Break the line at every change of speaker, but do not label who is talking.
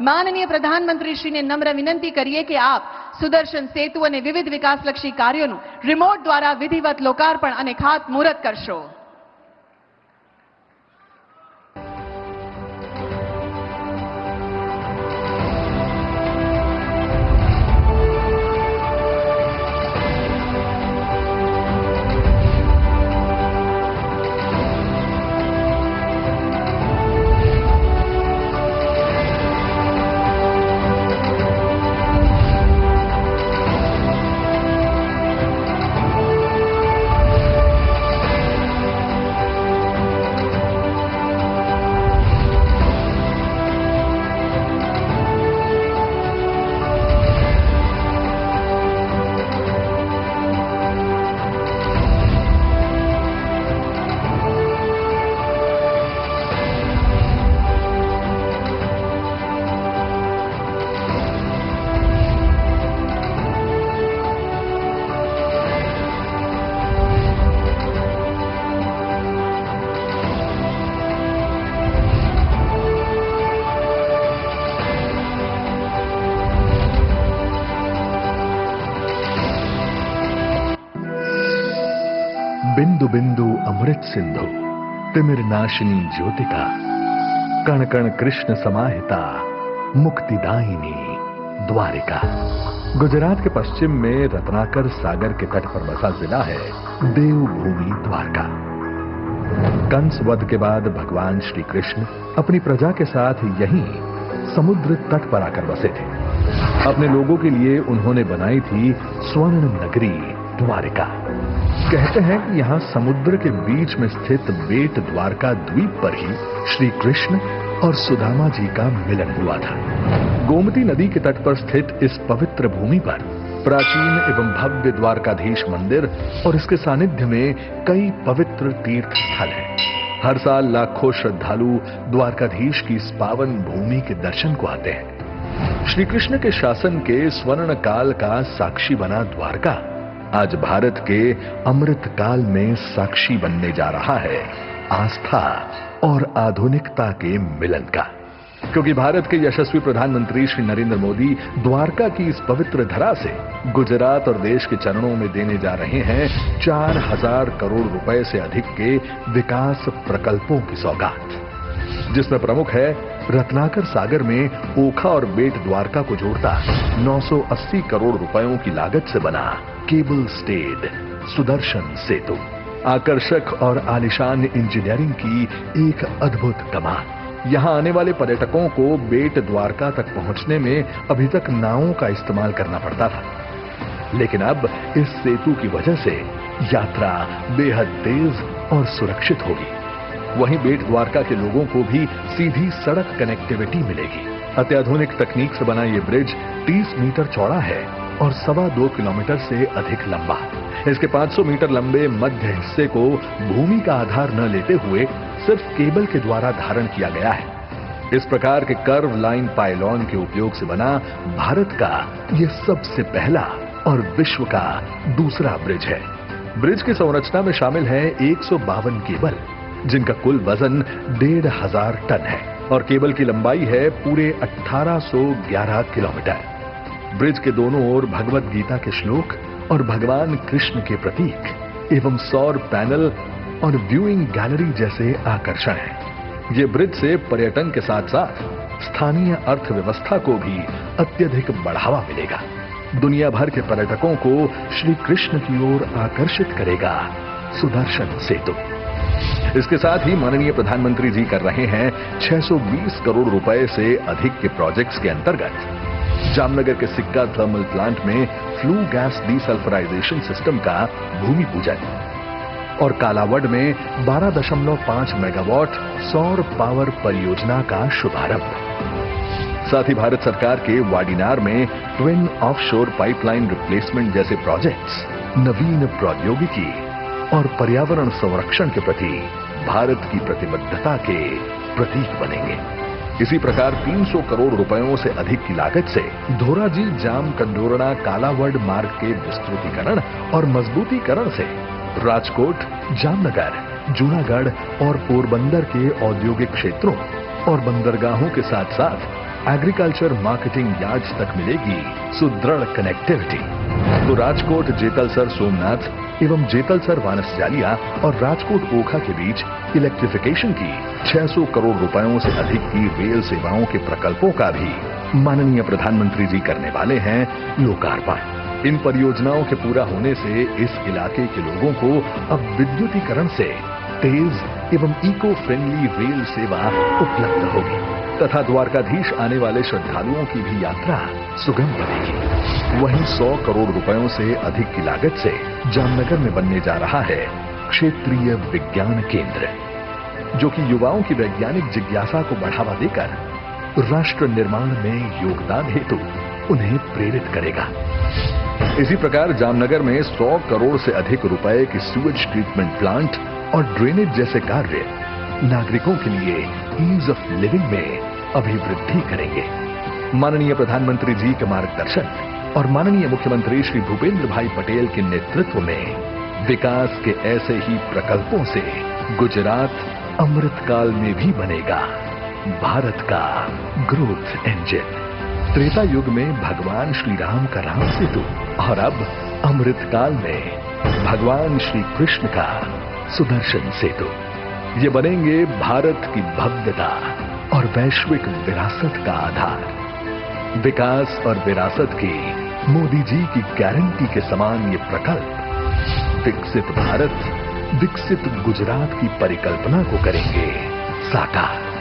માનનીય પ્રધાનમંત્રીશ્રીને નમ્ર વિનંતી કરીએ કે આપ સુદર્શન સેતુ અને વિવિધ વિકાસલક્ષી કાર્યોનું રિમોટ દ્વારા વિધિવત લોકાર્પણ અને ખાતમુહૂર્ત કરશો.
बिंदु बिंदु अमृत सिंधु तिमिर नाशिनी ज्योतिका कण कण कृष्ण समाहिता मुक्तिदायिनी द्वारिका। गुजरात के पश्चिम में रत्नाकर सागर के तट पर बसा जिला है देवभूमि द्वारका। कंस वध के बाद भगवान श्री कृष्ण अपनी प्रजा के साथ यहीं समुद्र तट पर आकर बसे थे। अपने लोगों के लिए उन्होंने बनाई थी स्वर्ण नगरी द्वारिका। कहते हैं कि यहाँ समुद्र के बीच में स्थित बेट द्वारका द्वीप पर ही श्री कृष्ण और सुदामा जी का मिलन हुआ था। गोमती नदी के तट पर स्थित इस पवित्र भूमि पर प्राचीन एवं भव्य द्वारकाधीश मंदिर और इसके सानिध्य में कई पवित्र तीर्थ स्थल हैं। हर साल लाखों श्रद्धालु द्वारकाधीश की इस पावन भूमि के दर्शन को आते हैं। श्री कृष्ण के शासन के स्वर्ण काल का साक्षी बना द्वारका आज भारत के अमृत काल में साक्षी बनने जा रहा है आस्था और आधुनिकता के मिलन का। क्योंकि भारत के यशस्वी प्रधानमंत्री श्री नरेंद्र मोदी द्वारका की इस पवित्र धरा से गुजरात और देश के चरणों में देने जा रहे हैं 4000 करोड़ रुपए से अधिक के विकास प्रकल्पों की सौगात, जिसमें प्रमुख है रत्नाकर सागर में ओखा और बेट द्वारका को जोड़ता 980 करोड़ रुपयों की लागत से बना केबल स्टेड सुदर्शन सेतु। आकर्षक और आलिशान इंजीनियरिंग की एक अद्भुत कमाल। यहाँ आने वाले पर्यटकों को बेट द्वारका तक पहुंचने में अभी तक नावों का इस्तेमाल करना पड़ता था, लेकिन अब इस सेतु की वजह से यात्रा बेहद तेज और सुरक्षित होगी। वहीं बेट द्वारका के लोगों को भी सीधी सड़क कनेक्टिविटी मिलेगी। अत्याधुनिक तकनीक से बना ये ब्रिज 30 मीटर चौड़ा है और 2.25 किलोमीटर से अधिक लंबा। इसके 500 मीटर लंबे मध्य हिस्से को भूमि का आधार न लेते हुए सिर्फ केबल के द्वारा धारण किया गया है। इस प्रकार के कर्व लाइन पाइलॉन के उपयोग से बना भारत का ये सबसे पहला और विश्व का दूसरा ब्रिज है। ब्रिज की संरचना में शामिल है 152 केबल, जिनका कुल वजन 1500 टन है और केबल की लंबाई है पूरे 1811 किलोमीटर। ब्रिज के दोनों ओर भगवत गीता के श्लोक और भगवान कृष्ण के प्रतीक एवं सौर पैनल और व्यूइंग गैलरी जैसे आकर्षण हैं। ये ब्रिज से पर्यटन के साथ साथ स्थानीय अर्थव्यवस्था को भी अत्यधिक बढ़ावा मिलेगा। दुनिया भर के पर्यटकों को श्री कृष्ण की ओर आकर्षित करेगा सुदर्शन सेतु। इसके साथ ही माननीय प्रधानमंत्री जी कर रहे हैं 620 करोड़ रुपए से अधिक के प्रोजेक्ट्स के अंतर्गत जामनगर के सिक्का थर्मल प्लांट में फ्लू गैस डीसल्फराइजेशन सिस्टम का भूमि पूजन और कालावड में 12.5 मेगावाट सौर पावर परियोजना का शुभारंभ। साथ ही भारत सरकार के वाडीनार में ट्विन ऑफशोर पाइपलाइन रिप्लेसमेंट जैसे प्रोजेक्ट्स नवीन प्रौद्योगिकी और पर्यावरण संरक्षण के प्रति भारत की प्रतिबद्धता के प्रतीक बनेंगे। इसी प्रकार 300 करोड़ रुपयों से अधिक की लागत से धोराजी जाम कंडोरणा कालावड मार्ग के विस्तृतीकरण और मजबूतीकरण से राजकोट, जामनगर, जूनागढ़ और पोरबंदर के औद्योगिक क्षेत्रों और बंदरगाहों के साथ साथ एग्रीकल्चर मार्केटिंग यार्ड्स तक मिलेगी सुदृढ़ कनेक्टिविटी। तो राजकोट जेतलसर सोमनाथ एवं जेतलसर वानसजालिया और राजकोट ओखा के बीच इलेक्ट्रिफिकेशन की 600 करोड़ रुपयों से अधिक की रेल सेवाओं के प्रकल्पों का भी माननीय प्रधानमंत्री जी करने वाले हैं लोकार्पण। इन परियोजनाओं के पूरा होने से इस इलाके के लोगों को अब विद्युतीकरण से तेज एवं इको फ्रेंडली रेल सेवा उपलब्ध होगी तथा द्वारकाधीश आने वाले श्रद्धालुओं की भी यात्रा सुगम बनेगी। वहीं 100 करोड़ रुपयों से अधिक की लागत से जामनगर में बनने जा रहा है क्षेत्रीय विज्ञान केंद्र, जो कि युवाओं की वैज्ञानिक जिज्ञासा को बढ़ावा देकर राष्ट्र निर्माण में योगदान हेतु उन्हें प्रेरित करेगा। इसी प्रकार जामनगर में 100 करोड़ से अधिक रुपए की सीवेज ट्रीटमेंट प्लांट और ड्रेनेज जैसे कार्य नागरिकों के लिए ईज ऑफ लिविंग में अभिवृद्धि करेंगे। माननीय प्रधानमंत्री जी के मार्गदर्शन और माननीय मुख्यमंत्री श्री भूपेंद्र भाई पटेल के नेतृत्व में विकास के ऐसे ही प्रकल्पों से गुजरात अमृतकाल में भी बनेगा भारत का ग्रोथ इंजन। त्रेता युग में भगवान श्री राम का राम सेतु और अब अमृतकाल में भगवान श्री कृष्ण का सुदर्शन सेतु, ये बनेंगे भारत की भव्यता और वैश्विक विरासत का आधार। विकास और विरासत की मोदी जी की गारंटी के समान ये प्रकल्प विकसित भारत, विकसित गुजरात की परिकल्पना को करेंगे साकार।